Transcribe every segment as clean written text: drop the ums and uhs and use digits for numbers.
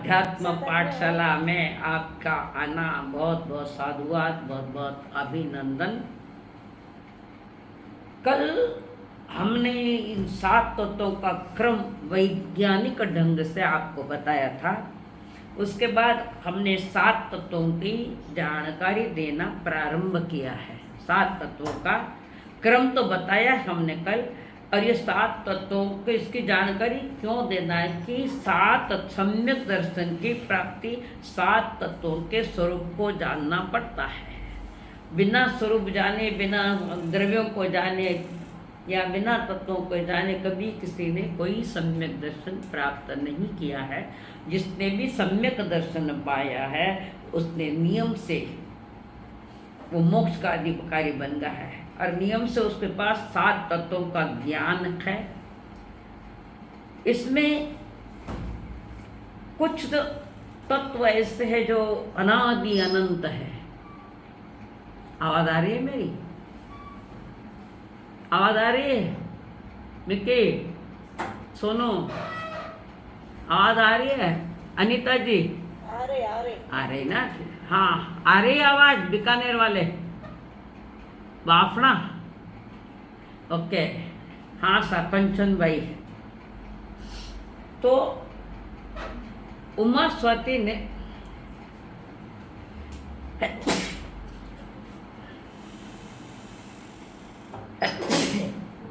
अध्यात्म पाठशाला में आपका आना बहुत बहुत साधुवाद, बहुत बहुत अभिनंदन। कल हमने इन 7 तत्वों का क्रम वैज्ञानिक ढंग से आपको बताया था। उसके बाद हमने 7 तत्वों की जानकारी देना प्रारंभ किया है। 7 तत्वों का क्रम तो बताया हमने कल, और ये 7 तत्वों को इसकी जानकारी क्यों देना है कि 7 सम्यक दर्शन की प्राप्ति 7 तत्वों के स्वरूप को जानना पड़ता है। बिना स्वरूप जाने, बिना द्रव्यों को जाने या बिना तत्वों को जाने कभी किसी ने कोई सम्यक दर्शन प्राप्त नहीं किया है। जिसने भी सम्यक दर्शन पाया है उसने नियम से वो मोक्ष का अधिकारी बन गया है, और नियम से उसके पास 7 तत्वों का ज्ञान है। इसमें कुछ तत्व ऐसे है जो अनादि अनंत है। आवाज आ रही है मेरी? आवाज आ रही है मिक्की? सोनू आवाज आ रही है? अनीता जी आ रही ना? हाँ आ रही आवाज बीकानेर वाले बाफना? ओके, हाँ सर कंचन भाई। तो उमा स्वाति ने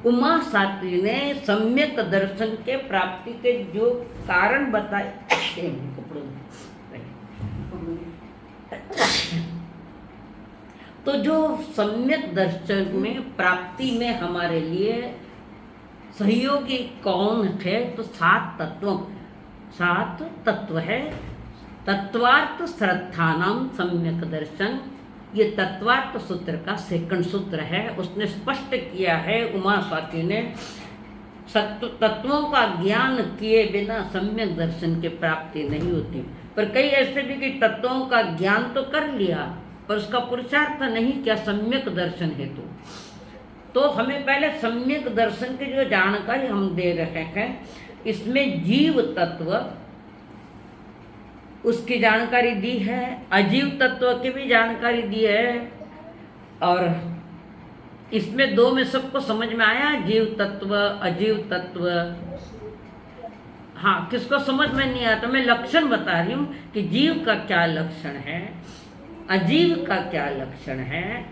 उमा स्वाति ने सम्यक दर्शन के प्राप्ति के जो कारण बताए, तो जो सम्यक दर्शन में प्राप्ति में हमारे लिए सहयोगी कौन है? तो 7 तत्व है। तत्वार्थ श्रद्धानाम सम्यक दर्शन, ये तत्वार्थ सूत्र का सेकंड सूत्र है। उसने स्पष्ट किया है उमा स्वाति ने, तत्वों का ज्ञान किए बिना सम्यक दर्शन की प्राप्ति नहीं होती। पर कई ऐसे भी कि तत्वों का ज्ञान तो कर लिया पर उसका पुरुषार्थ नहीं किया सम्यक दर्शन हेतु। तो हमें पहले सम्यक दर्शन की जो जानकारी हम दे रहे हैं, इसमें जीव तत्व उसकी जानकारी दी है, अजीव तत्व की भी जानकारी दी है, और इसमें 2 में सबको समझ में आया, जीव तत्व अजीव तत्व। हाँ, किसको समझ में नहीं आता मैं लक्षण बता रही हूँ कि जीव का क्या लक्षण है, अजीव का क्या लक्षण है,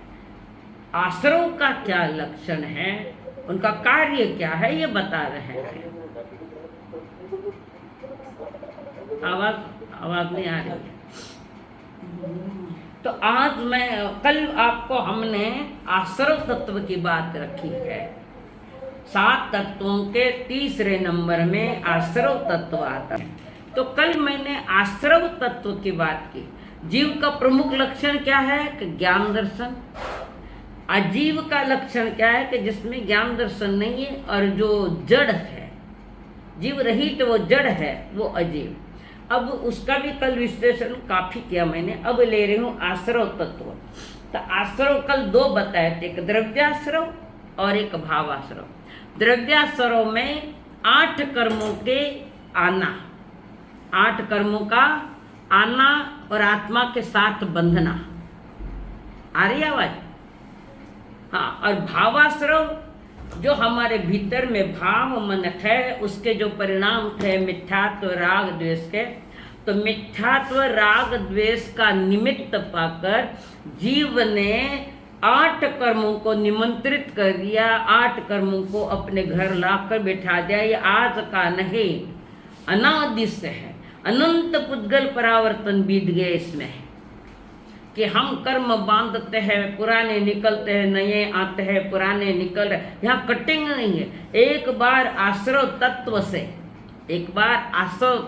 आश्रव का क्या लक्षण है, उनका कार्य क्या है, ये बता रहे हैं। आवाज नहीं आ रही है। तो आज कल आपको हमने आश्रव तत्व की बात रखी है। 7 तत्वों के तीसरे नंबर में आश्रव तत्व आता है। तो कल मैंने आश्रव तत्व की बात की। जीव का प्रमुख लक्षण क्या है कि ज्ञान दर्शन। अजीव का लक्षण क्या है कि जिसमें ज्ञान दर्शन नहीं है और जो जड़ है, जीव रहित वो जड़ है, वो अजीव। अब उसका भी कल विश्लेषण काफी किया मैंने। अब ले रही हूँ आश्रव तत्व। तो आश्रव कल 2 बताए थे, एक द्रव्याश्रव और एक भावाश्रव। द्रव्याश्रव में 8 कर्मों के आना, 8 कर्मों का आना और आत्मा के साथ बंधना। आ रही आवाज? हाँ। और भावाश्रव जो हमारे भीतर में भाव मन है, उसके जो परिणाम थे मिथ्यात्व राग द्वेष के, तो मिथ्यात्व राग द्वेष का निमित्त पाकर जीव ने 8 कर्मों को निमंत्रित कर दिया, 8 कर्मों को अपने घर लाकर बिठा दिया। ये आज का नहीं, अनादि से है। अनंत पुद्गल परावर्तन बीत गए इसमें कि हम कर्म बांधते हैं, पुराने निकलते हैं, नए आते हैं, पुराने निकल रहे। यहाँ कटिंग नहीं है। एक बार आश्रव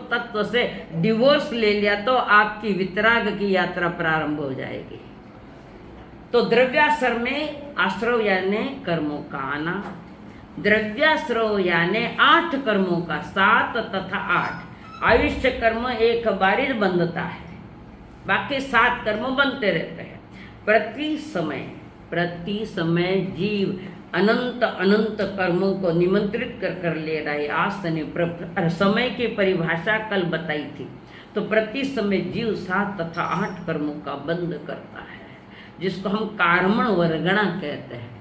तत्व से डिवोर्स ले लिया तो आपकी वितराग की यात्रा प्रारंभ हो जाएगी। तो द्रव्याश्रव में आश्रव यानी कर्मों का आना, द्रव्याश्रव यानी 8 कर्मों का, 7 तथा 8। आयुष्य कर्म एक बार बंधता है, बाकी 7 कर्म बनते रहते हैं। प्रति समय जीव अनंत कर्मों को निमंत्रित कर ले रहा है। आज समय की परिभाषा कल बताई थी। तो प्रति समय जीव 7 तथा 8 कर्मों का बंध करता है, जिसको हम कार्मण वर्गणा कहते हैं।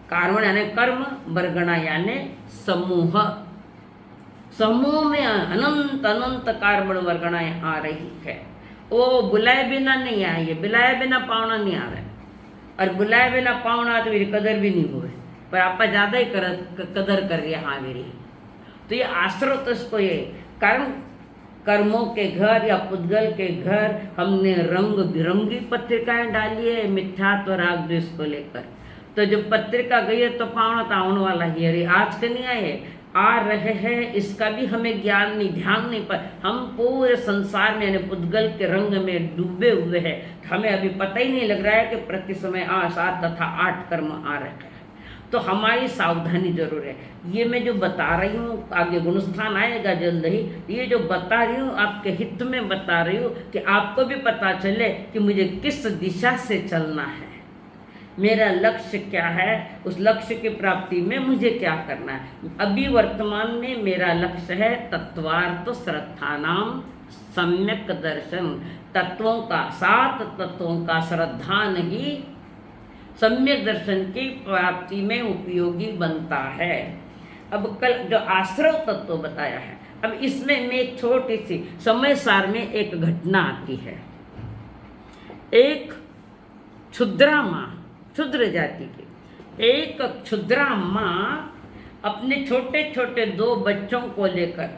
कार्मण यानी कर्म, वर्गणा यानी समूह। समूह में अनंत अनंत कार्मण वर्गणाएं आ रही है। वो बुलाए बिना नहीं आई है, बुलाए बिना पावना नहीं आवे, और बुलाए बिना पावना तो मेरी कदर भी नहीं हुए, पर आप ज़्यादा ही कदर कर रही है हाँ मेरी। तो ये आश्रव तो इसको ये कर्मों के घर या पुद्गल के घर हमने रंग बिरंगी पत्रिकाएं डाली है मिथ्यात्व राग द्वेष को लेकर। तो जब पत्रिका गई है तो पावना तो आने वाला ही, अरे आज के नहीं आए, आ रहे हैं, इसका भी हमें ज्ञान नहीं, ध्यान नहीं, पर हम पूरे संसार में यानी पुद्गल के रंग में डूबे हुए हैं। हमें अभी पता ही नहीं लग रहा है कि प्रति समय 7 तथा 8 कर्म आ रहे हैं। तो हमारी सावधानी जरूर है। ये मैं जो बता रही हूँ, आगे गुणस्थान आएगा जल्द ही, ये जो बता रही हूँ आपके हित में बता रही हूँ कि आपको भी पता चले कि मुझे किस दिशा से चलना है, मेरा लक्ष्य क्या है, उस लक्ष्य की प्राप्ति में मुझे क्या करना है। अभी वर्तमान में मेरा लक्ष्य है तत्वार्थ श्रद्धानाम सम्यक दर्शन। तत्वों का, 7 तत्वों का श्रद्धान ही सम्यक दर्शन की प्राप्ति में उपयोगी बनता है। अब कल जो आश्रव तत्व बताया है, अब इसमें मैं एक छोटी सी समय सार में एक घटना आती है। एक क्षुद्रा माँ, क्षुद्र जाति की एक क्षुद्रा माँ अपने छोटे छोटे 2 बच्चों को लेकर,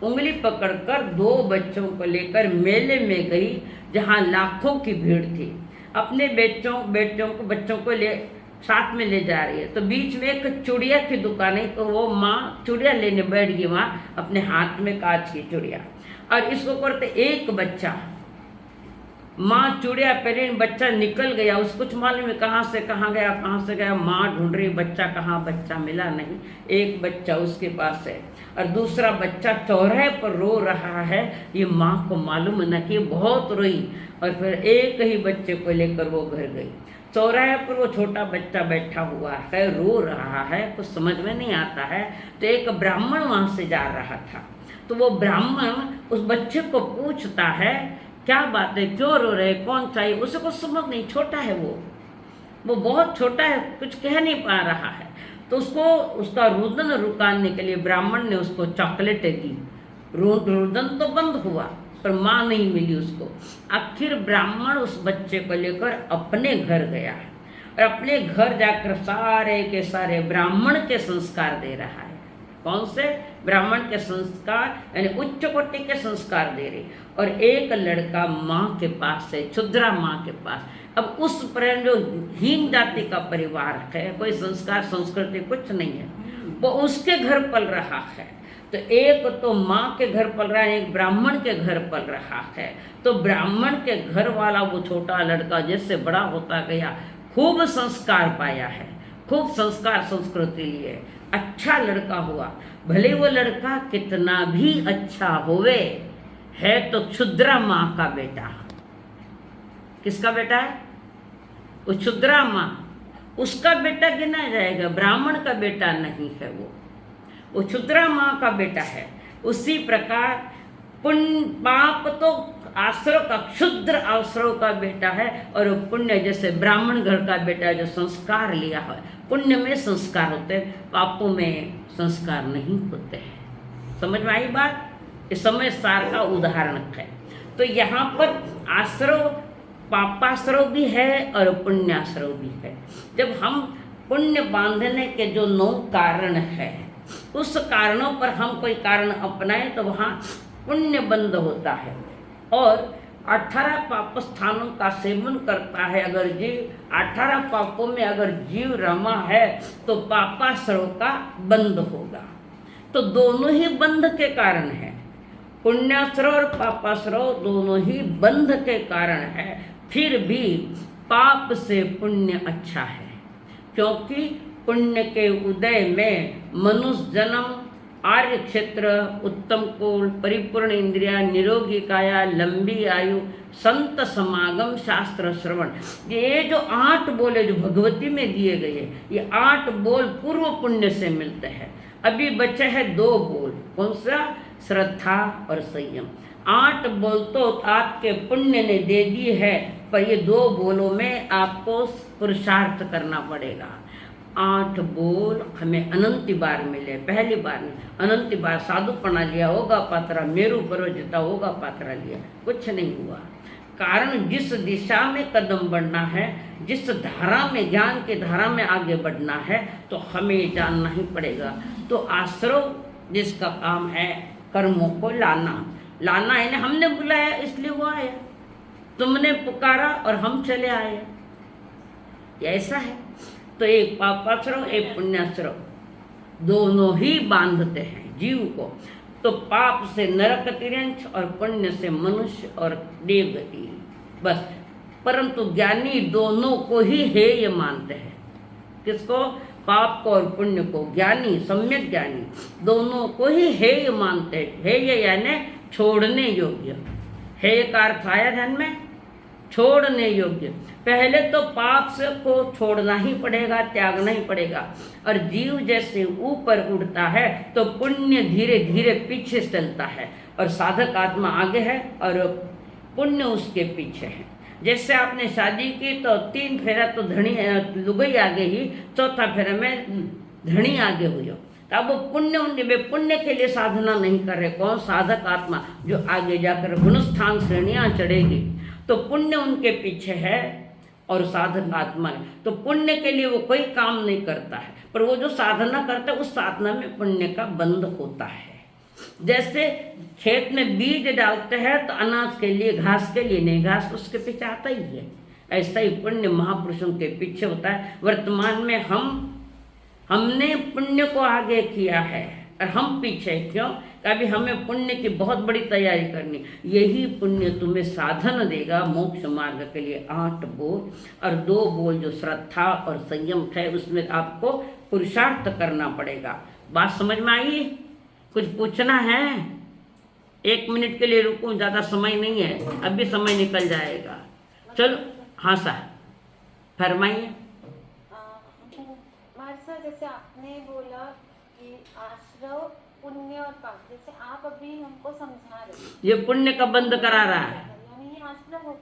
उंगली पकड़कर 2 बच्चों को लेकर मेले में गई, जहाँ लाखों की भीड़ थी। अपने बच्चों को ले साथ में ले जा रही है, तो बीच में एक चूड़िया की दुकान है, तो वो माँ चूड़िया लेने बैठ गई वहाँ, अपने हाथ में कांच की चूड़िया, और इसको करते एक बच्चा, माँ चूड़िया पहने, बच्चा निकल गया, उसको कुछ मालूम है कहाँ से गया, माँ ढूंढ रही बच्चा कहाँ, बच्चा मिला नहीं। एक बच्चा उसके पास है और दूसरा बच्चा चौराहे पर रो रहा है। ये माँ को मालूम न कि बहुत रोई, और फिर एक ही बच्चे को लेकर वो घर गई। चौराहे पर वो छोटा बच्चा बैठा हुआ है, रो रहा है, कुछ समझ में नहीं आता है। तो एक ब्राह्मण वहाँ से जा रहा था, तो वो ब्राह्मण उस बच्चे को पूछता है क्या बात है, क्यों रो रहे, कौन चाहिए। उसे कुछ समझ नहीं, छोटा है वो बहुत छोटा है, कुछ कह नहीं पा रहा है। तो उसको उसका रुदन रुकाने के लिए ब्राह्मण ने उसको चॉकलेटें दी। रुदन तो बंद हुआ, पर माँ नहीं मिली उसको। आखिर ब्राह्मण उस बच्चे को लेकर अपने घर गया और अपने घर जाकर सारे के सारे ब्राह्मण के संस्कार दे रहा है। कौन से? ब्राह्मण के संस्कार, यानी उच्च कोटि के संस्कार दे रही। और एक लड़का माँ के पास है, क्षुद्रा माँ के पास। अब उस पर जो हीन जाति का परिवार है, कोई संस्कार संस्कृति कुछ नहीं है, वो उसके घर पल रहा है। तो एक तो माँ के घर पल रहा है, एक ब्राह्मण के घर पल रहा है। तो ब्राह्मण के घर वाला वो छोटा लड़का जैसे बड़ा होता गया, खूब संस्कार पाया है, खूब संस्कार संस्कृति लिए, अच्छा लड़का हुआ। भले वो लड़का कितना भी अच्छा होवे, है तो क्षुद्रा माँ का बेटा। किसका बेटा है? वो क्षुद्रा माँ, उसका बेटा गिना जाएगा, ब्राह्मण का बेटा नहीं है वो क्षुद्रा माँ का बेटा है। उसी प्रकार पुण्य पाप तो आश्रव का, क्षुद्र आश्रव का बेटा है, और पुण्य जैसे ब्राह्मण घर का बेटा जो संस्कार लिया है। पुण्य में संस्कार होते हैं, पापों में संस्कार नहीं होते हैं। समझ में आई बात? इस समय सार का उदाहरण है। तो यहाँ पर आश्रव, पापाश्रव भी है और पुण्याश्रव भी है। जब हम पुण्य बांधने के जो 9 कारण है, उस कारणों पर हम कोई कारण अपनाएं तो वहाँ पुण्य बंध होता है। और 18 पाप स्थानों का सेवन करता है अगर जीव, 18 पापों में अगर जीव रमा है तो पापाश्रव का बंध होगा। तो दोनों ही बंध के कारण है, पुण्याश्रव और पापाश्रव दोनों ही बंध के कारण है। फिर भी पाप से पुण्य अच्छा है, क्योंकि पुण्य के उदय में मनुष्य जन्म, आर्य क्षेत्र, उत्तम कुल, परिपूर्ण इंद्रिया, निरोगी काया, लंबी आयु, संत समागम, शास्त्र श्रवण, ये जो 8 बोले जो भगवती में दिए गए, ये 8 बोल पूर्व पुण्य से मिलते हैं। अभी बचे हैं 2 बोल, कौन सा? श्रद्धा और संयम। 8 बोल तो आपके पुण्य ने दे दी है, पर ये 2 बोलों में आपको पुरुषार्थ करना पड़ेगा। 8 बोल हमें अनंत बार मिले, पहली बार नहीं, अनंत बार साधुपना लिया होगा पात्रा, मेरु पर्वत होगा पात्रा लिया, कुछ नहीं हुआ। कारण जिस दिशा में कदम बढ़ना है, जिस धारा में, ज्ञान की धारा में आगे बढ़ना है, तो हमें जानना ही पड़ेगा। तो आश्रव जिसका काम है कर्मों को लाना है ना, हमने बुलाया इसलिए वो आया, तुमने पुकारा और हम चले आए, ऐसा है। तो एक पापाश्रव एक पुण्याश्रव दोनों ही बांधते हैं जीव को। तो पाप से नरक तिरंच और पुण्य से मनुष्य और देवगति, बस। परंतु ज्ञानी दोनों को ही हेय मानते हैं। किसको? पाप को और पुण्य को। ज्ञानी, सम्यक ज्ञानी दोनों को ही हेय मानते हैं। हेय यानी छोड़ने योग्य। हेय का अर्थ आया ध्यान में? छोड़ने योग्य। पहले तो पाप से को छोड़ना ही पड़ेगा, त्यागना ही पड़ेगा। और जीव जैसे ऊपर उड़ता है तो पुण्य धीरे धीरे पीछे चलता है, और साधक आत्मा आगे है और पुण्य उसके पीछे है। जैसे आपने शादी की तो 3 फेरा तो धनी लुगई आगे ही, चौथा फेरा में धनी आगे हुई हो। तो अब पुण्य के लिए साधना नहीं कर रहे। कौन? साधक आत्मा, जो आगे जाकर गुणस्थान श्रेणियां चढ़ेगी। तो पुण्य उनके पीछे है और साधक आत्मा है। तो पुण्य के लिए वो कोई काम नहीं करता है, पर वो जो साधना करता है उस साधना में पुण्य का बंध होता है। जैसे खेत में बीज डालते हैं तो अनाज के लिए, घास के लिए नहीं, घास उसके पीछे आता ही है। ऐसा ही पुण्य महापुरुषों के पीछे होता है। वर्तमान में हमने पुण्य को आगे किया है और हम पीछे क्यों? कभी हमें पुण्य की बहुत बड़ी तैयारी करनी। यही पुण्य तुम्हें साधन देगा मोक्ष मार्ग के लिए। 8 बोल और 2 बोल जो श्रद्धा और संयम है, उसमें आपको पुरुषार्थ करना पड़ेगा। बात समझ में आई? कुछ पूछना है? 1 मिनट के लिए रुकूं, ज़्यादा समय नहीं है, अभी समय निकल जाएगा। चलो हाँ सर फरमाइए। सर जैसे आपने बोला कि आश्रव, पुण्य और पाप, जैसे आप अभी हमको समझा रहे, ये पुण्य का बंद करा रहा है, यानी ये आश्रव हो,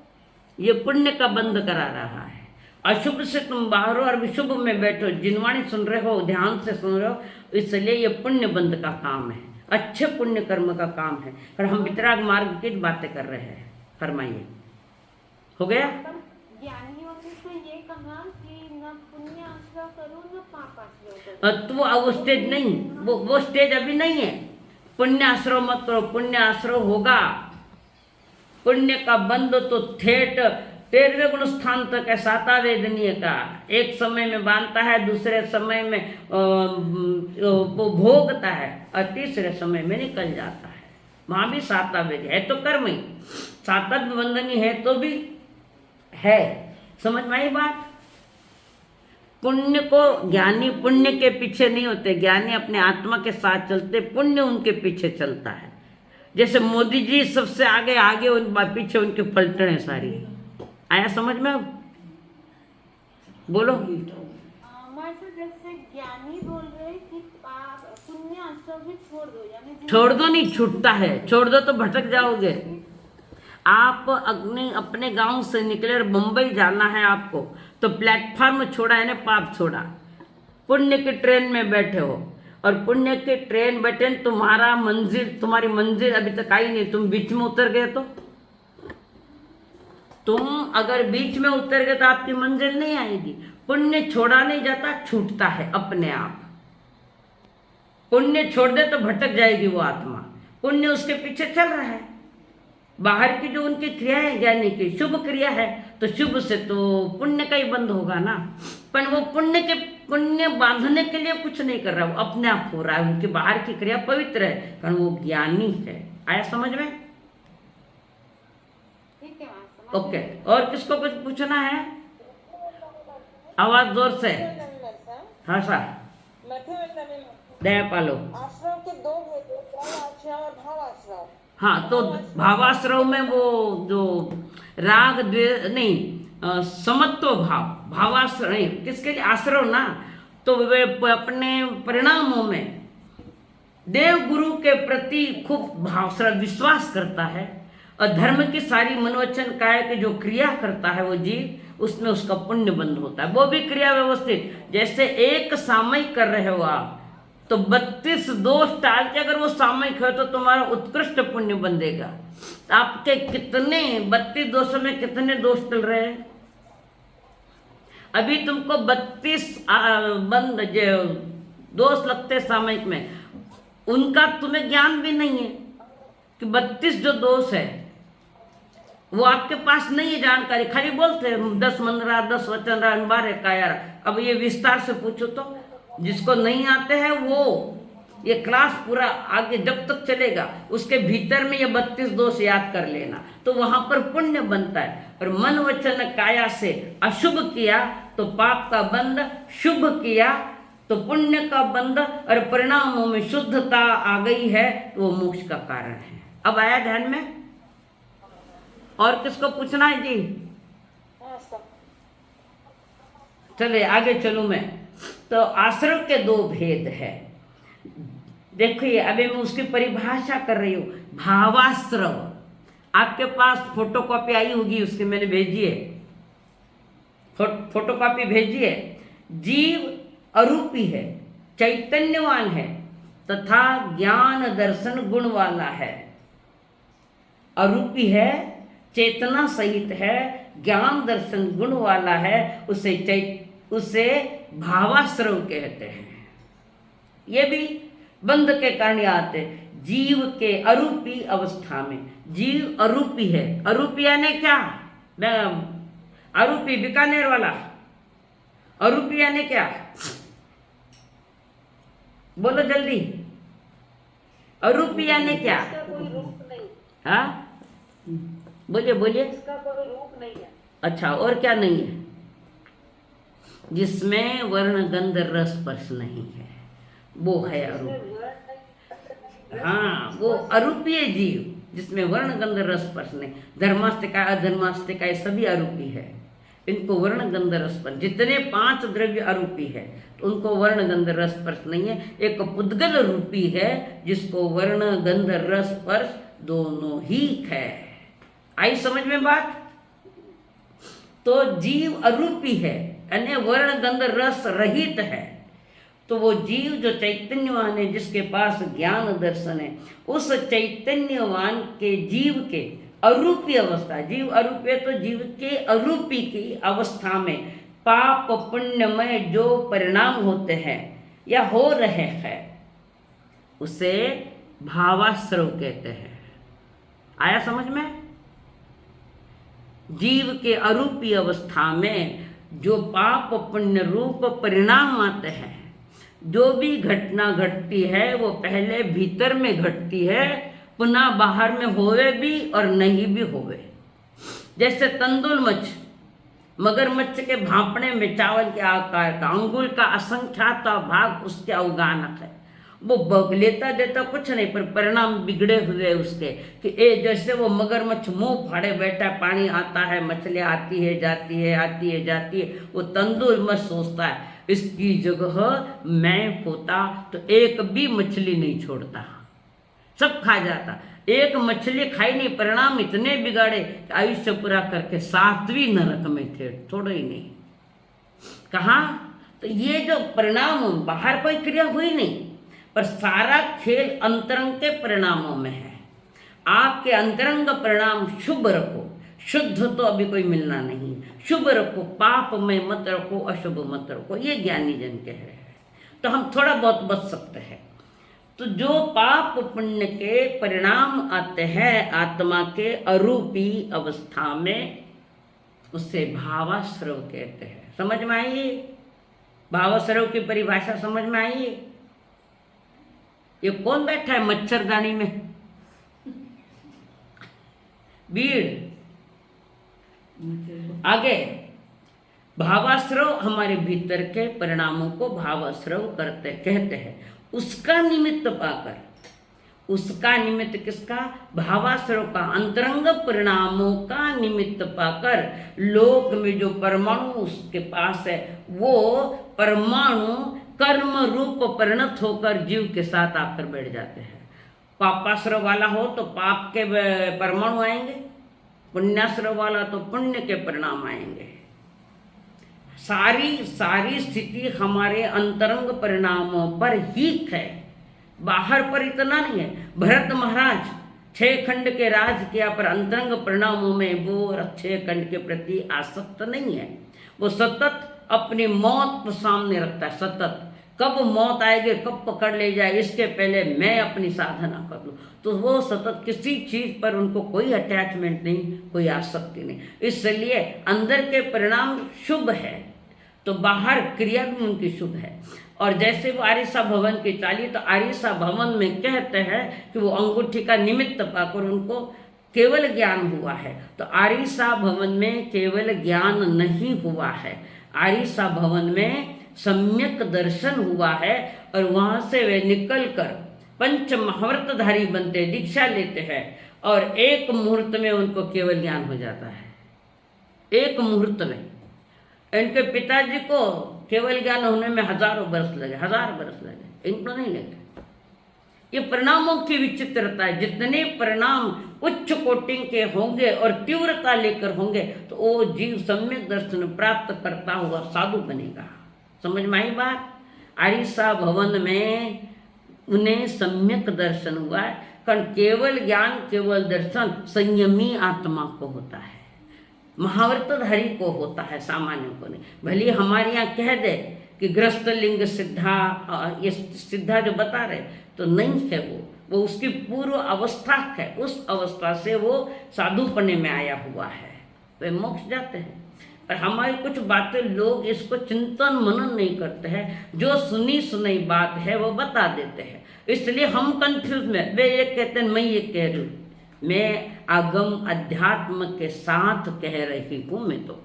ये पुण्य का बंद करा रहा है। अशुभ से तुम बाहर हो और विशुभ में बैठो, जिनवाणी सुन रहे हो, ध्यान से सुन रहे हो, इसलिए ये पुण्य बंद का काम है, अच्छे पुण्य कर्म का काम है। और हम वितराग मार्ग की बातें कर रहे हैं। फरमाइए, हो गया? ज्ञानियों ने तो ये कहा कि न पुण्य आश्रव करो न पाप आश्रव करो। तो वो स्टेज नहीं, वो स्टेज अभी नहीं है। पुण्य आश्रव मत करो, पुण्य आश्रव होगा। पुण्य का बंद तो ठेठ 13वें गुण स्थान तक है, 7वां वेदनीय का। एक समय में बांधता है, दूसरे समय में भोगता है और तीसरे समय में निकल जाता है। वहां भी 7वां वेद है, तो कर्म ही 7वां बंधनी है तो भी है। समझ में आई बात? पुण्य को, ज्ञानी पुण्य के पीछे नहीं होते, ज्ञानी अपने आत्मा के साथ चलते, पुण्य उनके पीछे चलता है। जैसे मोदी जी सबसे आगे आगे, उन पीछे उनके पलटने सारी। आया समझ में? अब बोलो। जैसे ज्ञानी बोल रहे कि पुण्य आश्रव भी छोड़ दो, यानी छोड़ दो नहीं, छूटता है। छोड़ दो तो भटक जाओगे। आप अपने गांव से निकले और मुंबई जाना है आपको, तो प्लेटफॉर्म छोड़ा है ना, पाप छोड़ा। पुण्य की ट्रेन में बैठे हो और पुण्य की ट्रेन बैठे, तुम्हारी मंजिल अभी तक आई नहीं, तुम बीच में उतर गए तो तुम अगर बीच में उतर गए तो आपकी मंजिल नहीं आएगी। पुण्य छोड़ा नहीं जाता, छूटता है अपने आप। पुण्य छोड़ दे तो भटक जाएगी वो आत्मा। पुण्य उसके पीछे चल रहा है। बाहर की जो उनकी क्रिया है, ज्ञानी की शुभ क्रिया है, तो शुभ से तो पुण्य का ही बंद होगा ना। पर वो पुण्य बांधने के लिए कुछ नहीं कर रहा, वो अपने आप हो रहा है। उनकी बाहर की क्रिया पवित्र है, कारण वो ज्ञानी है। आया समझ में? ठीक है, ओके। और किसको कुछ पूछना है? आवाज जोर से। हाँ सर, दया पालो। आश्रव के 2 आश्रव और भाव आश्रव। हाँ, तो भावाश्रव में वो जो राग नहीं, समत्व भाव, भावाश्रव नहीं, किसके लिए? आश्रव ना। तो वे अपने परिणामों में देव गुरु के प्रति खूब भावना विश्वास करता है और धर्म की सारी मनोवचन काय की जो क्रिया करता है वो जीव, उसमें उसका पुण्य बंध होता है। वो भी क्रिया व्यवस्थित, जैसे एक सामयिक कर रहे हो आप तो 32 दोष टाल के अगर वो सामयिक है तो तुम्हारा उत्कृष्ट पुण्य बंधेगा। आपके कितने 32 दोषों में कितने दोष टल रहे हैं? अभी तुमको 32 बंद जो दोष लगते सामयिक में, उनका तुम्हें ज्ञान भी नहीं है कि 32 जो दोष है वो आपके पास नहीं है जानकारी। खाली बोलते हैं 10 मंत्रा 10 वचन 12 काया। अब ये विस्तार से पूछो तो जिसको नहीं आते हैं वो ये क्लास पूरा आगे जब तक चलेगा उसके भीतर में ये 32 दोष याद कर लेना, तो वहां पर पुण्य बनता है। और मन वचन काया से अशुभ किया तो पाप का बंध, शुभ किया तो पुण्य का बंध, और परिणामों में शुद्धता आ गई है तो वो मोक्ष का कारण है। अब आया ध्यान में? और किसको पूछना है जी? चले आगे चलूं मैं। तो आश्रव के 2 भेद है। देखिए अभी मैं उसकी परिभाषा कर रही हूं। भावाश्रव, आपके पास फोटोकॉपी आई होगी उसकी, मैंने भेजी है, फोटोकॉपी भेजी है। जीव अरूपी है, चैतन्यवान है तथा ज्ञान दर्शन गुण वाला है। अरूपी है, चेतना सहित है, ज्ञान दर्शन गुण वाला है, उसे भावाश्रव कहते हैं। ये भी बंध के कारण आते जीव के अरूपी अवस्था में। जीव अरूपी है। अरूपी यानी क्या? अरूपी बीकानेर वाला अरूपी यानी क्या? बोलो जल्दी। अरूपी यानी क्या? हाँ बोलिए बोलिए। इसका कोई रूप नहीं है। अच्छा, और क्या नहीं है? जिसमें वर्ण गंध रस स्पर्श नहीं है, वो है अरूप। हाँ, वो अरूपीय जीव जिसमें वर्ण गंध रस स्पर्श नहीं। धर्मास्तिका अधर्मास्तिका सभी अरूपी है। इनको वर्ण गंध रस स्पर्श, जितने 5 द्रव्य अरूपी है तो उनको वर्ण गंध रस स्पर्श नहीं है। एक पुद्गल रूपी है जिसको वर्ण गंध रस स्पर्श दोनों ही है। आई समझ में बात? तो जीव अरूपी है यानी वर्ण गंध रस रहित है। तो वो जीव जो चैतन्यवान है, जिसके पास ज्ञान दर्शन है, उस चैतन्यवान के जीव के अरूपी अवस्था, जीव अरूपी है तो जीव के अरूपी की अवस्था में पाप पुण्यमय जो परिणाम होते हैं या हो रहे हैं उसे भावाश्रव कहते हैं। आया समझ में? जीव के अरूपी अवस्था में जो पाप पुण्य रूप परिणाम आते हैं, जो भी घटना घटती है वो पहले भीतर में घटती है, पुनः बाहर में होवे भी और नहीं भी होवे। जैसे तंदुल मच्छ, मगरमच्छ के भापने में चावल के आकार का अंगुल का असंख्यात भाग उसके अवगानक है। वो लेता देता कुछ नहीं, पर परिणाम बिगड़े हुए उसके कि जैसे वो मगरमच्छ मुंह फाड़े बैठा, पानी आता है, मछलियाँ आती है जाती है, आती है जाती है, वो तंदुल मच्छ सोचता है इसकी जगह मैं होता तो एक भी मछली नहीं छोड़ता, सब खा जाता। एक मछली खाई नहीं, परिणाम इतने बिगाड़े कि आयुष्य पूरा करके 7वीं नरक में थे, थोड़ा ही नहीं। कहाँ? तो ये जो परिणाम, बाहर कोई क्रिया हुई नहीं, पर सारा खेल अंतरंग के परिणामों में है। आपके अंतरंग परिणाम शुभ रखो, शुद्ध तो अभी कोई मिलना नहीं, शुभ रखो, पाप में मत रखो, अशुभ मत रखो, ये ज्ञानी जन के है। तो हम थोड़ा बहुत बच सकते हैं। तो जो पाप पुण्य के परिणाम आते हैं आत्मा के अरूपी अवस्था में, उससे भावाश्रव कहते हैं। समझ में आई? भावाश्रव की परिभाषा समझ में आई? ये कौन बैठा है मच्छरदानी में? भीड़। आगे भावाश्रव हमारे भीतर के परिणामों को भावाश्रव कहते हैं। उसका निमित्त पाकर, उसका निमित्त किसका? भावाश्रव का, अंतरंग परिणामों का निमित्त पाकर लोक में जो परमाणु उसके पास है वो परमाणु कर्म रूप परिणत होकर जीव के साथ आकर बैठ जाते हैं। पापाश्रव वाला हो तो पाप के परमाणु आएंगे, पुण्याश्रव वाला तो पुण्य के परिणाम आएंगे। सारी स्थिति हमारे अंतरंग परिणामों पर ही है, बाहर पर इतना नहीं है। भरत महाराज 6 खंड के राज किया, पर अंतरंग परिणामों में वो 6 खंड के प्रति आसक्त नहीं है। वो सतत अपनी मौत को सामने रखता है। सतत कब मौत आएगी, कब पकड़ ले जाए, इसके पहले मैं अपनी साधना कर लूँ। तो वो सतत किसी चीज पर उनको कोई अटैचमेंट नहीं, कोई आसक्ति नहीं। इसलिए अंदर के परिणाम शुभ है तो बाहर क्रिया भी उनकी शुभ है। और जैसे वो आरिसा भवन की चाली, तो आरिसा भवन में कहते हैं कि वो अंगूठी का निमित्त पाकर उनको केवल ज्ञान हुआ है। तो आरिसा भवन में केवल ज्ञान नहीं हुआ है, आरिसा भवन में सम्यक दर्शन हुआ है। और वहाँ से वे निकल कर पंच महाव्रतधारी बनते, दीक्षा लेते हैं, और एक मुहूर्त में उनको केवल ज्ञान हो जाता है। एक मुहूर्त में। इनके पिताजी को केवल ज्ञान होने में 1000 वर्ष लगे, 1000 वर्ष लगे, इनको नहीं लगे। ये परिणामों की विचित्रता है। जितने परिणाम उच्च कोटि के होंगे और तीव्रता लेकर होंगे, तो वो जीव सम्यक दर्शन प्राप्त करता हुआ साधु बनेगा। समझ में आई बात? आरिसा भवन में उन्हें सम्यक दर्शन हुआ है, कारण केवल ज्ञान केवल दर्शन संयमी आत्मा को होता है, महाव्रतधारी को होता है, सामान्य को नहीं। भले हमारे यहाँ कह दे कि ग्रस्त लिंग सिद्धा, ये सिद्धा जो बता रहे, तो नहीं है वो उसकी पूर्व अवस्था है। उस अवस्था से वो साधुपने में आया हुआ है, वे मोक्ष जाते हैं। पर हमारी कुछ बातें लोग इसको चिंतन मनन नहीं करते हैं, जो सुनी सुनाई बात है वो बता देते हैं, इसलिए हम कंफ्यूज में। वे ये कहते हैं, मैं ये कह रही हूँ, मैं आगम अध्यात्म के साथ कह रही हूँ।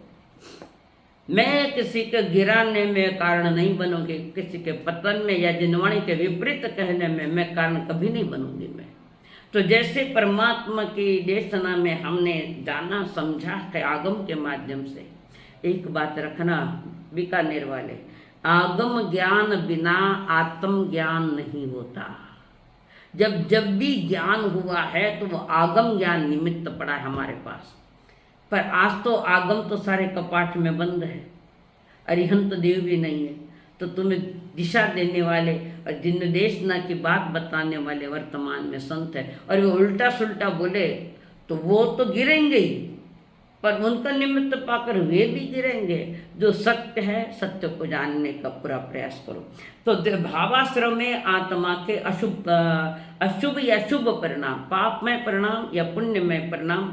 मैं किसी के गिराने में कारण नहीं बनूंगी, किसी के पतन में या जिनवाणी के विपरीत कहने में मैं कारण कभी नहीं बनूंगी। मैं तो जैसे परमात्मा की देशना में हमने जाना समझा है आगम के माध्यम से। एक बात रखना बीकानेर वाले, आगम ज्ञान बिना आत्म ज्ञान नहीं होता। जब भी ज्ञान हुआ है तो वो आगम ज्ञान निमित्त पड़ा है हमारे पास। पर आज तो आगम तो सारे कपाट में बंद है, अरिहंत देव भी नहीं है। तो तुम्हें दिशा देने वाले और निर्देशना की बात बताने वाले वर्तमान में संत है, और वो उल्टा सुल्टा बोले तो वो तो गिरेंगे ही, पर उनका निमित्त पाकर वे भी गिरेंगे। जो सत्य है, सत्य को जानने का पूरा प्रयास करो। तो भावाश्रम में आत्मा के अशुभ या शुभ परिणाम, पापमय परिणाम या पुण्यमय परिणाम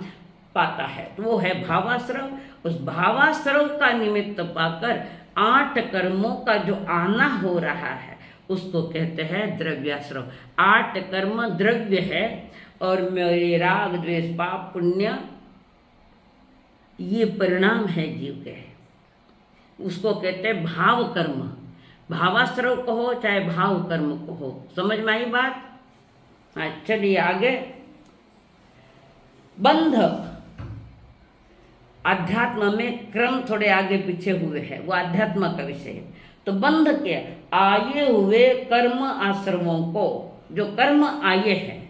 पाता है, तो वो है भावाश्रम। उस भावाश्रम का निमित्त पाकर 8 कर्मों का जो आना हो रहा है उसको कहते हैं द्रव्याश्रम। 8 कर्म द्रव्य है, और मेरे राग द्वेष पाप पुण्य ये परिणाम है जीव के, उसको कहते हैं भाव कर्म। भावाश्रव कहो चाहे भाव कर्म कहो। समझ में आई बात? चलिए आगे। बंध अध्यात्म में क्रम थोड़े आगे पीछे हुए हैं, वो अध्यात्म का विषय है। तो बंध के आए हुए कर्म आश्रमों को, जो कर्म आए हैं,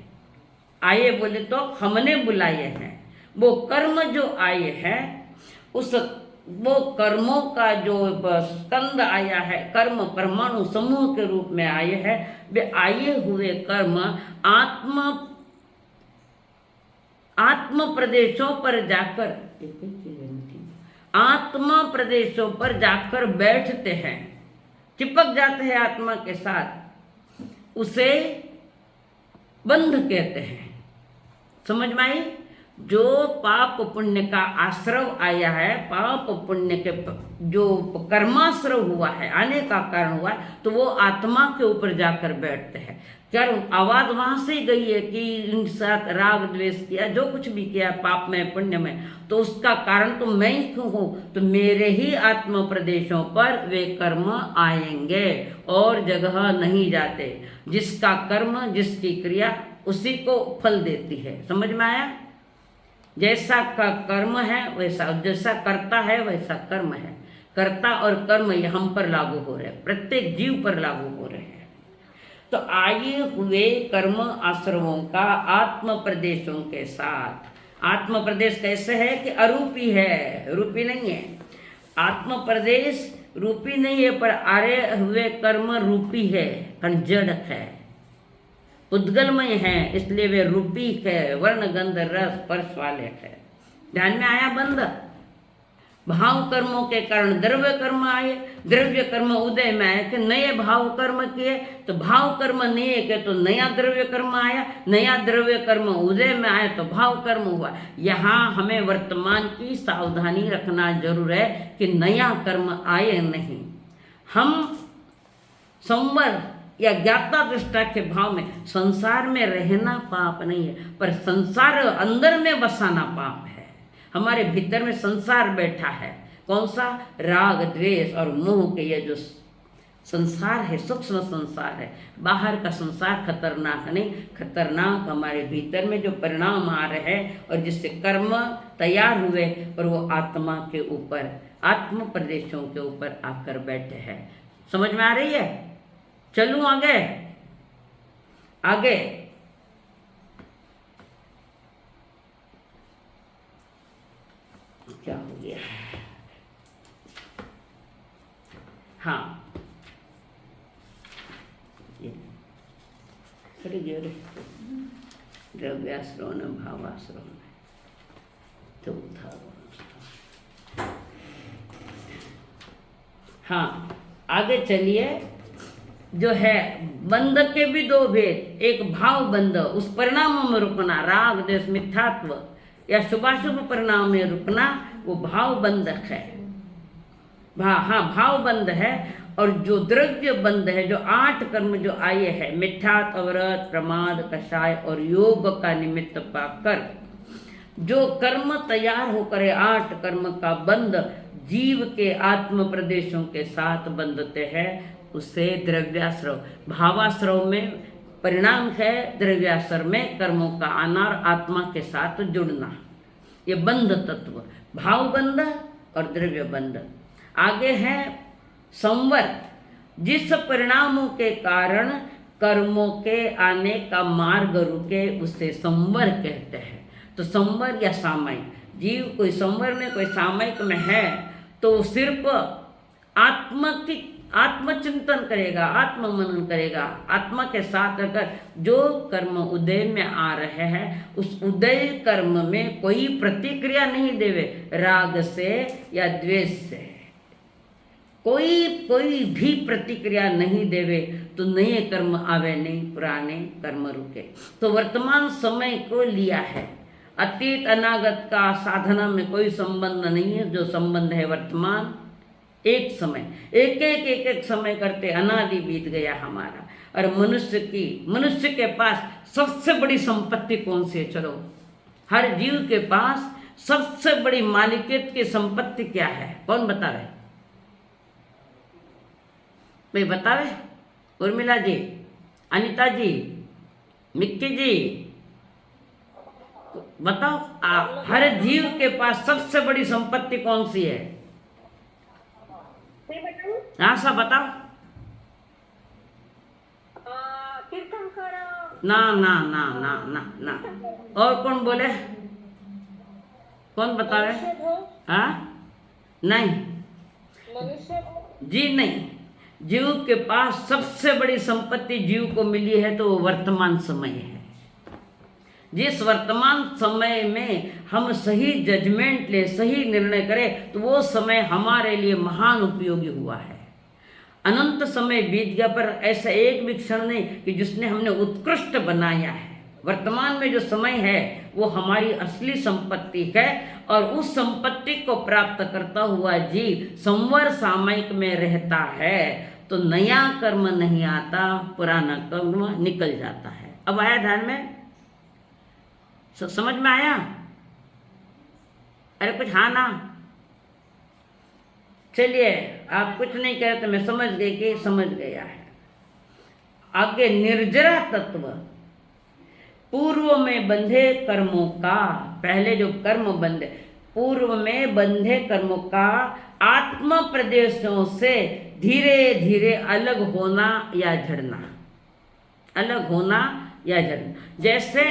आए बोले तो हमने बुलाए हैं, वो कर्म जो आए हैं उस वो कर्मों का जो स्कंद आया है, कर्म परमाणु समूह के रूप में आए हैं, वे आए हुए कर्म आत्म प्रदेशों पर जाकर बैठते हैं, चिपक जाते हैं आत्मा के साथ, उसे बंध कहते हैं। समझ में आई? जो पाप पुण्य का आश्रव आया है, पाप पुण्य के जो कर्माश्रव हुआ है, आने का कारण हुआ है, तो वो आत्मा के ऊपर जाकर बैठते हैं। क्या आवाज वहां से गई है कि इन साथ राग द्वेष किया, जो कुछ भी किया पाप में पुण्य में, तो उसका कारण तो मैं ही हूँ, तो मेरे ही आत्म प्रदेशों पर वे कर्म आएंगे और जगह नहीं जाते। जिसका कर्म, जिसकी क्रिया उसी को फल देती है। समझ में आया? जैसा का कर्म है वैसा, जैसा करता है वैसा कर्म है। कर्ता और कर्म ये हम पर लागू हो रहे हैं, प्रत्येक जीव पर लागू हो रहे हैं। तो आए हुए कर्म आश्रमों का आत्म प्रदेशों के साथ, आत्म प्रदेश कैसे है कि अरूपी है, रूपी नहीं है। आत्म प्रदेश रूपी नहीं है, पर आए हुए कर्म रूपी है, जड़ है, उद्गलमय है, इसलिए वे रूपी है, वर्ण गंध रस स्पर्श वाले है। ध्यान में आया बंद? भाव कर्मों के कारण द्रव्य कर्म आए, द्रव्य कर्म उदय में आए कि नए भाव कर्म किए, तो भाव कर्म नए के तो नया द्रव्य कर्म आया, नया द्रव्य कर्म उदय में आए तो भाव कर्म हुआ। यहाँ हमें वर्तमान की सावधानी रखना जरूर है कि नया कर्म आए नहीं। हम संवर या ज्ञाता दृष्टा के भाव में संसार में रहना पाप नहीं है, पर संसार अंदर में बसाना पाप है। हमारे भीतर में संसार बैठा है, कौन सा? राग द्वेष और मोह के ये जो संसार है, सूक्ष्म संसार है। बाहर का संसार खतरनाक नहीं, खतरनाक हमारे भीतर में जो परिणाम आ रहे हैं और जिससे कर्म तैयार हुए, पर वो आत्मा के ऊपर, आत्म प्रदेशों के ऊपर आकर बैठे हैं। समझ में आ रही है? चलूं आगे आगे। क्या हो गया? हाँ, खड़ी जोरे द्रव्याश्रवण भावाश्रवण चौथा। हाँ, आगे चलिए। जो है बंध के भी दो भेद, एक भाव बंध, उस परिणामों में रुकना, राग द्वेष मिथ्यात्व या शुभाशुभ परिणाम में रुकना, वो भाव बंधक है। हाँ, भाव बंध है। और जो द्रव्य बंध है, जो 8 कर्म जो आए हैं, मिथ्यात्व, अवरत, प्रमाद, कषाय और योग का निमित्त पाकर जो कर्म तैयार होकर 8 कर्म का बंध जीव के आत्म प्रदेशों के साथ बंधते हैं, उसे द्रव्याश्रव। भावाश्रव में परिणाम है, द्रव्याश्रव में कर्मों का आना और आत्मा के साथ जुड़ना, ये बंध तत्व, भाव बंध और द्रव्य बंध। आगे है संवर, जिस परिणामों के कारण कर्मों के आने का मार्ग रुके उसे संवर कहते हैं। तो संवर या सामयिक, जीव कोई संवर में कोई सामयिक में है तो सिर्फ आत्मचिंतन करेगा, आत्म मनन करेगा, आत्मा के साथ अगर जो कर्म उदय में आ रहे हैं उस उदय कर्म में कोई प्रतिक्रिया नहीं देवे, राग से या द्वेष से कोई भी प्रतिक्रिया नहीं देवे, तो नए कर्म आवे नहीं, पुराने कर्म रुके। तो वर्तमान समय को लिया है, अतीत अनागत का साधना में कोई संबंध नहीं है। जो संबंध है वर्तमान, एक समय, एक समय करते अनादि बीत गया हमारा। और मनुष्य के पास सबसे बड़ी संपत्ति कौन सी है? चलो, हर जीव के पास सबसे बड़ी मालिकियत की संपत्ति क्या है? कौन बतावे? भाई बतावे? उर्मिला जी, अनिता जी, मिक्की जी, बताओ। हर जीव के पास सबसे बड़ी संपत्ति कौन सी है? हाँ, सब बताओ। ना ना ना ना ना ना, और कौन बोले? कौन बतावे? हाँ, नहीं जी, नहीं। जीव के पास सबसे बड़ी संपत्ति जीव को मिली है तो वो वर्तमान समय है। जिस वर्तमान समय में हम सही जजमेंट ले, सही निर्णय करें, तो वो समय हमारे लिए महान उपयोगी हुआ है। अनंत समय बीत गया, पर ऐसा एक भी क्षण नहीं कि जिसने हमने उत्कृष्ट बनाया है। वर्तमान में जो समय है वो हमारी असली संपत्ति है, और उस संपत्ति को प्राप्त करता हुआ जीव संवर सामयिक में रहता है तो नया कर्म नहीं आता, पुराना कर्म निकल जाता है। अब आया ध्यान में? समझ में आया? अरे कुछ हाँ ना? चलिए, आप कुछ नहीं कह रहे तो मैं समझ गई कि समझ गया है। आगे निर्जरा तत्व, पूर्व में बंधे कर्मों का, पहले जो कर्म बंधे, पूर्व में बंधे कर्मों का आत्म प्रदेशों से धीरे धीरे अलग होना या झड़ना, अलग होना या झड़ना। जैसे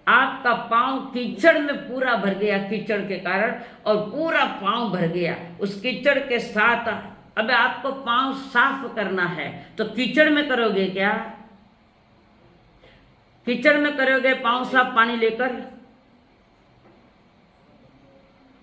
आपका पांव कीचड़ में पूरा भर गया कीचड़ के कारण, और पूरा पांव भर गया उस कीचड़ के साथ। अब आपको पांव साफ करना है तो कीचड़ में करोगे क्या? कीचड़ में करोगे पांव साफ पानी लेकर?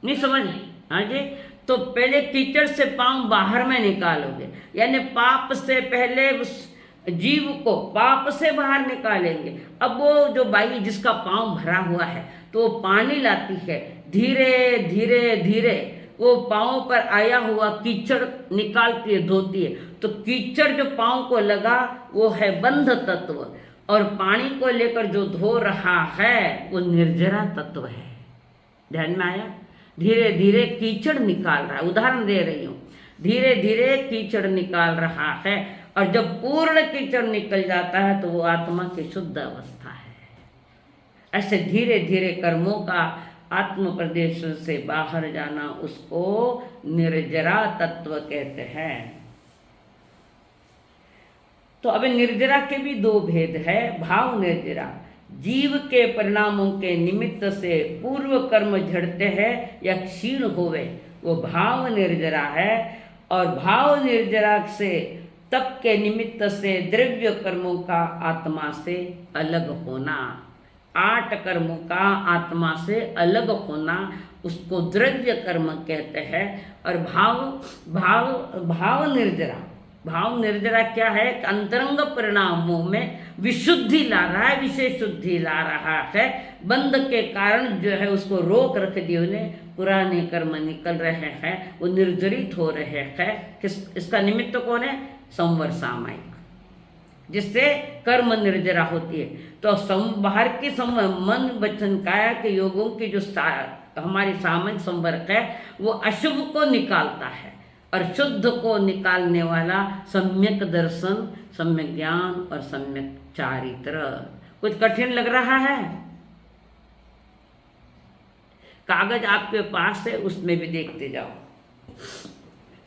नहीं समझ? हाँ जी। तो पहले कीचड़ से पांव बाहर में निकालोगे, यानी पाप से पहले उस जीव को पाप से बाहर निकालेंगे। अब वो जो बाई जिसका पांव भरा हुआ है तो वो पानी लाती है, धीरे धीरे धीरे वो पांव पर आया हुआ कीचड़ निकालती है, धोती है। तो कीचड़ जो पांव को लगा वो है बंध तत्व, और पानी को लेकर जो धो रहा है वो निर्जरा तत्व है। ध्यान में आया? धीरे धीरे कीचड़ निकाल रहा है, उदाहरण दे रही हूँ, धीरे धीरे कीचड़ निकाल रहा है। और जब पूर्ण कीचड़ निकल जाता है तो वो आत्मा की शुद्ध अवस्था है। ऐसे धीरे धीरे कर्मों का आत्म प्रदेश से बाहर जाना, उसको निर्जरा तत्व कहते हैं। तो अब निर्जरा के भी दो भेद है। भाव निर्जरा, जीव के परिणामों के निमित्त से पूर्व कर्म झड़ते हैं या क्षीण होवे, वो भाव निर्जरा है। और भाव निर्जरा से तप के निमित्त से द्रव्य कर्मों का आत्मा से अलग होना, 8 कर्मों का आत्मा से अलग होना, उसको द्रव्य कर्म कहते हैं। और भाव निर्जरा, भाव निर्जरा क्या है? अंतरंग परिणामों में विशुद्धि ला रहा है, विशेष शुद्धि ला रहा है। बंध के कारण जो है उसको रोक रख दिए, उन्हें पुराने कर्म निकल रहे हैं, वो निर्जरित हो रहे हैं। इसका निमित्त कौन है? संवर सामायिक, जिससे कर्म निर्जरा होती है। तो बाहर की मन वचन काया के योगों की जो हमारी सामान्य संवर्ग है वो अशुभ को निकालता है, और शुद्ध को निकालने वाला सम्यक दर्शन, सम्यक ज्ञान और सम्यक चारित्र। कुछ कठिन लग रहा है? कागज आपके पास है, उसमें भी देखते जाओ।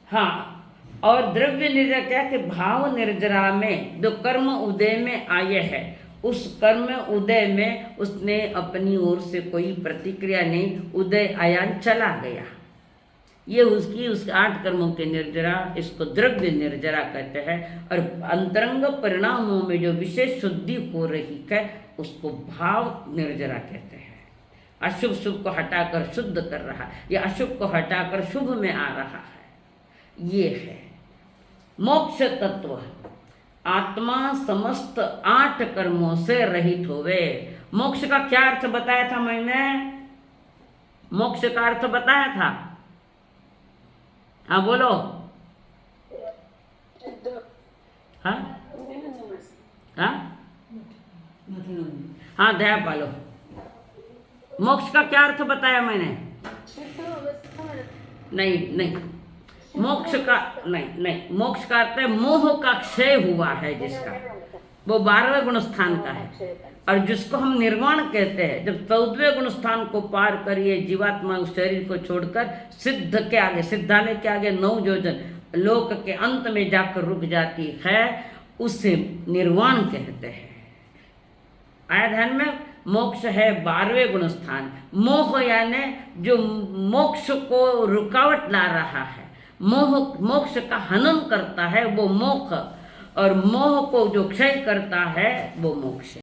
हाँ, और द्रव्य निर्जरा क्या कि भाव निर्जरा में जो कर्म उदय में आए हैं, उस कर्म उदय में उसने अपनी ओर से कोई प्रतिक्रिया नहीं, उदय आया चला गया, ये उसके 8 कर्मों के निर्जरा, इसको द्रव्य निर्जरा कहते हैं। और अंतरंग परिणामों में जो विशेष शुद्धि हो रही है उसको भाव निर्जरा कहते हैं। अशुभ शुभ को हटाकर शुद्ध कर रहा, या अशुभ को हटाकर शुभ में आ रहा है, ये है मोक्ष तत्व। आत्मा समस्त 8 कर्मों से रहित होवे। मोक्ष का क्या अर्थ बताया था मैंने? मोक्ष का अर्थ बताया था? हाँ बोलो। हाँ हाँ हाँ, दया पालो। मोक्ष का क्या अर्थ बताया मैंने? नहीं, मोक्ष का नहीं, मोक्ष का अर्थ है मोह का क्षय हुआ है जिसका, वो 12वें गुण स्थान का है। और जिसको हम निर्वाण कहते हैं, जब 14वें गुण स्थान को पार करिए जीवात्मा उस शरीर को छोड़कर सिद्ध के आगे, सिद्धालय के आगे 9 योजन लोक के अंत में जाकर रुक जाती है, उसे निर्वाण कहते हैं। आया ध्यान में? मोक्ष है 12वें गुण स्थान। मोह यानी जो मोक्ष को रुकावट ला रहा है, मोक्ष का हनन करता है वो मोह, और मोह को जो क्षय करता है वो मोक्ष।